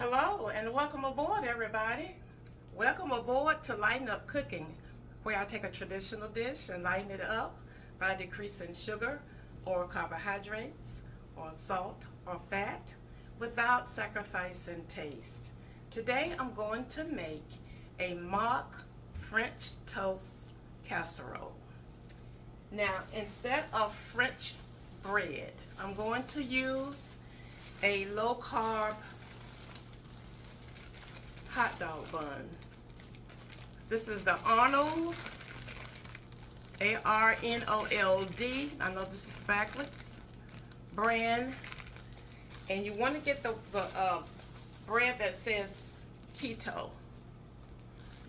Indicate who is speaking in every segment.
Speaker 1: Hello and welcome aboard, everybody. Welcome aboard to Lighten Up Cooking, where I take a traditional dish and lighten it up by decreasing sugar or carbohydrates or salt or fat without sacrificing taste. Today I'm going to make a mock French toast casserole. Now, instead of French bread, I'm going to use a low-carb hot dog bun. This is the Arnold, Arnold. I know this is backwards brand, and you want to get the bread that says keto.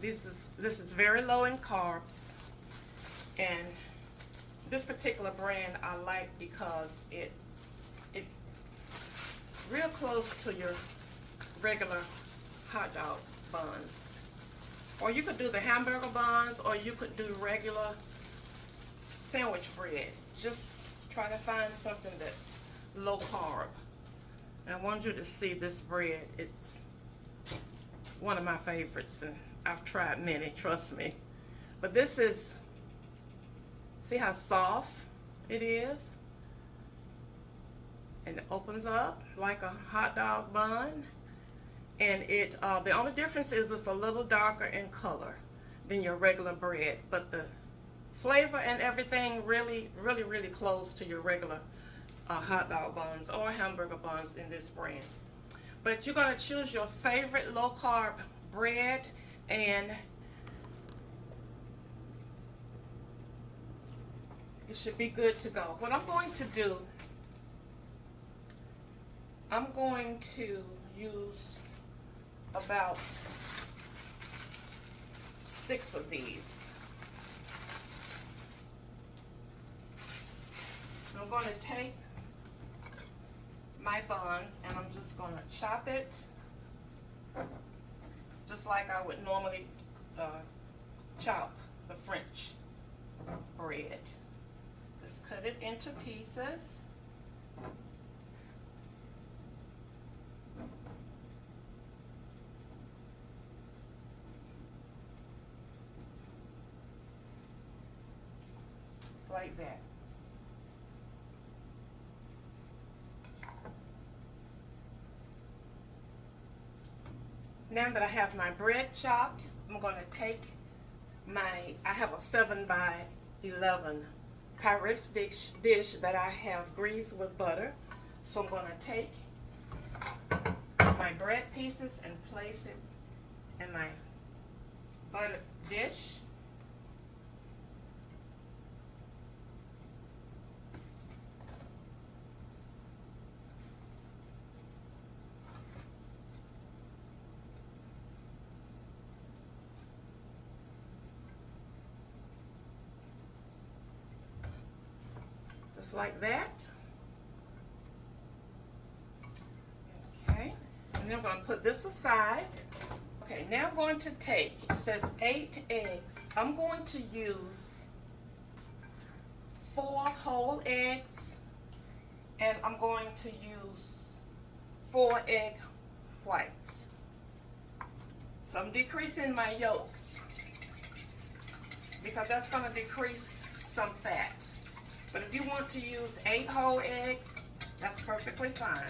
Speaker 1: This is very low in carbs, and this particular brand I like because it real close to your regular hot dog buns. Or you could do the hamburger buns, or you could do regular sandwich bread. Just try to find something that's low carb. And I want you to see this bread. It's one of my favorites, and I've tried many, trust me. But this is, see how soft it is? And it opens up like a hot dog bun. And the only difference is it's a little darker in color than your regular bread, but the flavor and everything really close to your regular hot dog buns or hamburger buns in this brand. But you're going to choose your favorite low carb bread, and it should be good to go. What I'm going to do, I'm going to use about 6 of these. I'm going to take my buns and I'm just going to chop it just like I would normally chop the French bread. Just cut it into pieces. Like that. Now that I have my bread chopped, I'm going to take I have a 7 by 11 Pyrex dish that I have greased with butter. So I'm going to take my bread pieces and place it in my butter dish. Just like that. Okay, and then I'm going to put this aside. Okay, now I'm going to take, it says 8 eggs. I'm going to use 4 whole eggs, and I'm going to use 4 egg whites. So I'm decreasing my yolks because that's going to decrease some fat. But if you want to use 8 whole eggs, that's perfectly fine.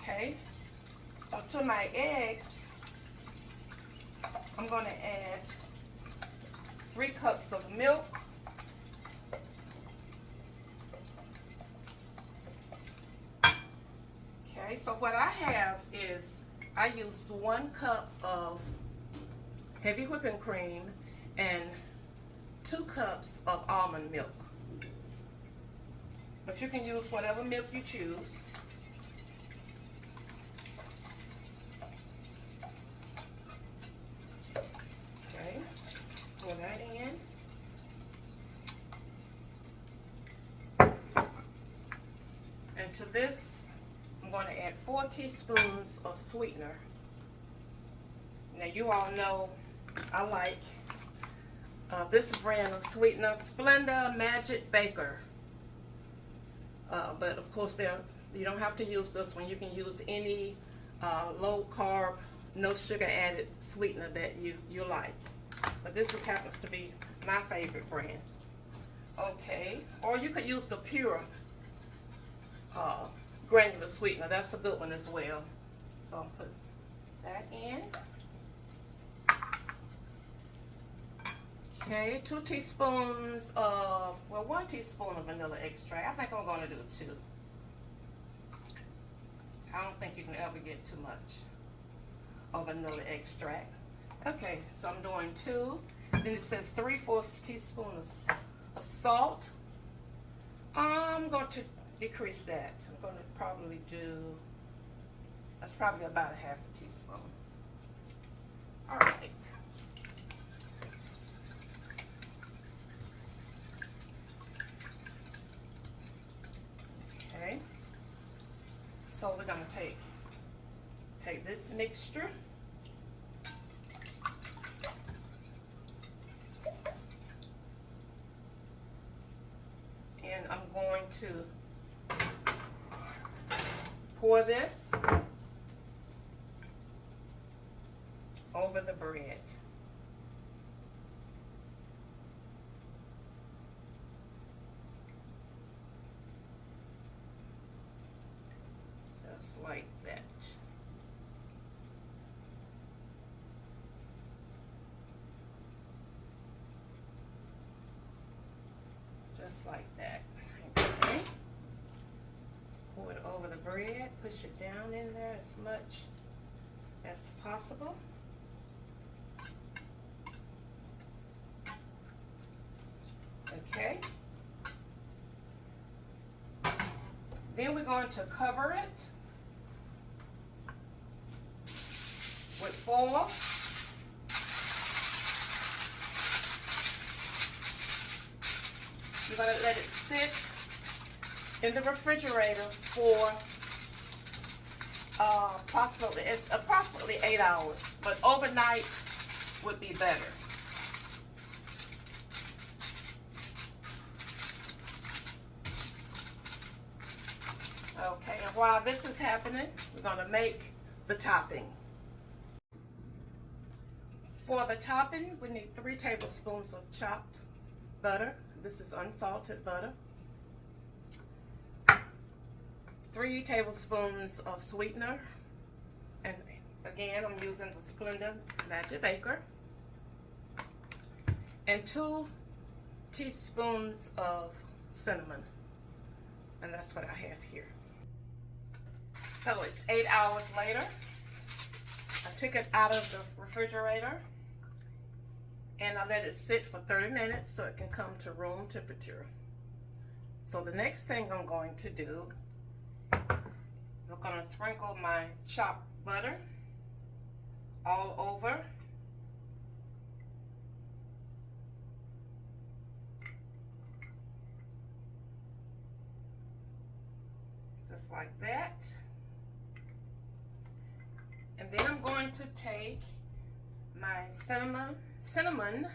Speaker 1: Okay, so to my eggs, I'm going to add 3 cups of milk. Okay, so what I have is I use 1 cup of heavy whipping cream and 2 cups of almond milk. But you can use whatever milk you choose. Okay, pour that in. And to this, I'm going to add 4 teaspoons of sweetener. Now you all know I like this brand of sweetener, Splenda Magic Baker. But of course, you don't have to use this one. You can use any low carb, no sugar added sweetener that you like. But this happens to be my favorite brand. Okay, or you could use the pure granular sweetener. That's a good one as well. So I'll put that in. Okay, 2 teaspoons of, well, 1 teaspoon of vanilla extract. I think I'm going to do 2. I don't think you can ever get too much of vanilla extract. Okay, so I'm doing 2. Then it says 3/4 teaspoons of salt. I'm going to decrease that. I'm going to probably do, that's probably about a 1/2 teaspoon. All right. Okay. So we're going to take this mixture. And I'm going to pour this over the bread. Just like that. Just like that. Okay. Pour it over the bread. Push it down in there as much as possible. Okay. Then we're going to cover it with foil. You're going to let it sit in the refrigerator for approximately 8 hours, but overnight would be better. Okay, and while this is happening, we're going to make the topping. For the topping, we need 3 tablespoons of chopped butter. This is unsalted butter. 3 tablespoons of sweetener. And again, I'm using the Splenda Magic Baker. And 2 teaspoons of cinnamon. And that's what I have here. So it's 8 hours later. I took it out of the refrigerator and I let it sit for 30 minutes so it can come to room temperature. So the next thing I'm going to do, I'm going to sprinkle my chopped butter all over. Just like that. And then I'm going to take my cinnamon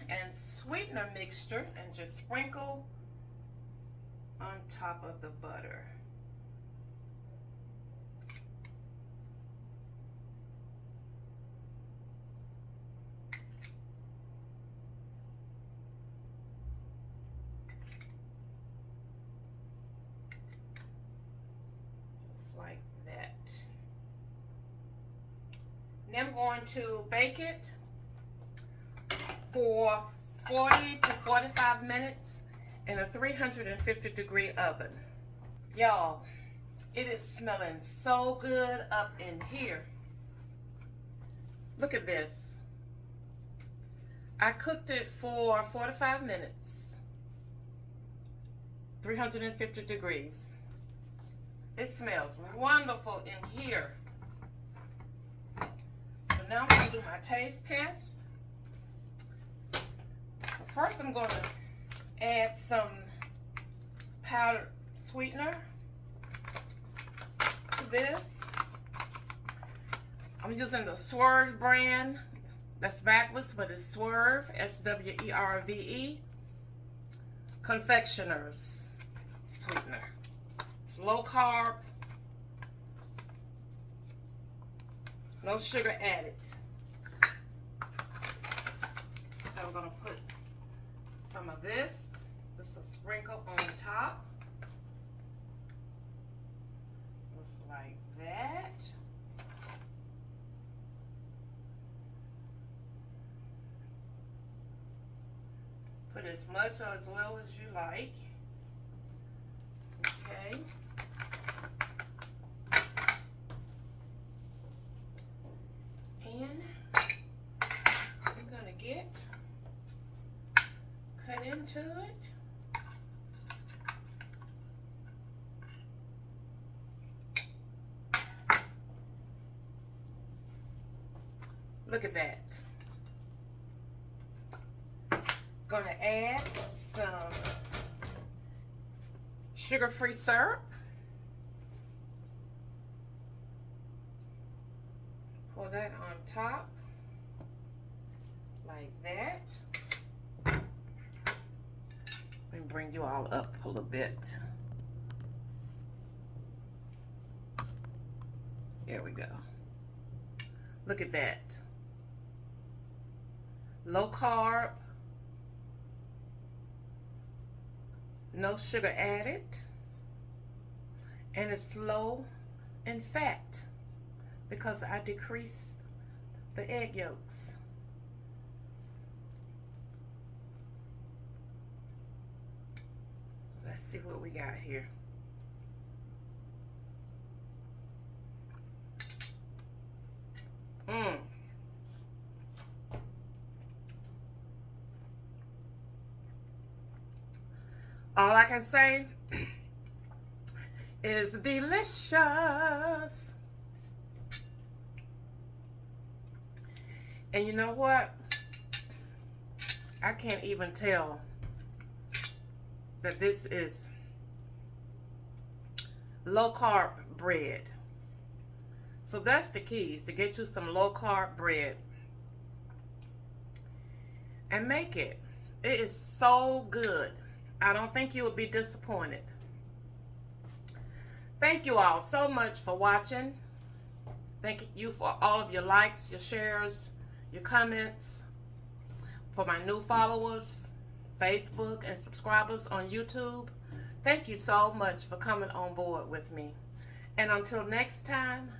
Speaker 1: and sweetener mixture and just sprinkle on top of the butter. Just like that. Now I'm going to bake it for 40 to 45 minutes in a 350-degree oven. Y'all, it is smelling so good up in here. Look at this. I cooked it for 45 minutes, 350 degrees. It smells wonderful in here. So now I'm going to do my taste test. First, I'm going to add some powdered sweetener to this. I'm using the Swerve brand. That's backwards, but it's Swerve, S-W-E-R-V-E. Confectioner's sweetener. low carb, no sugar added. So we're gonna put some of this, just a sprinkle on top, just like that. Put as much or as little as you like. Okay. And I'm gonna get cut into it. Look at that. Gonna add some sugar-free syrup. Pour that on top like that. Let me bring you all up a little bit. There we go. Look at that. Low carb, no sugar added, and it's low in fat because I decreased the egg yolks. Let's see what we got here. All I can say is delicious. And you know what? I can't even tell that this is low carb bread. So that's the key, is to get you some low carb bread and make it. It is so good. I don't think you will be disappointed. Thank you all so much for watching. Thank you for all of your likes, your shares, your comments. For my new followers, Facebook, and subscribers on YouTube, thank you so much for coming on board with me. And until next time,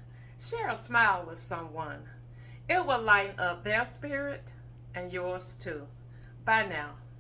Speaker 1: share a smile with someone. It will lighten up their spirit and yours too. Bye now.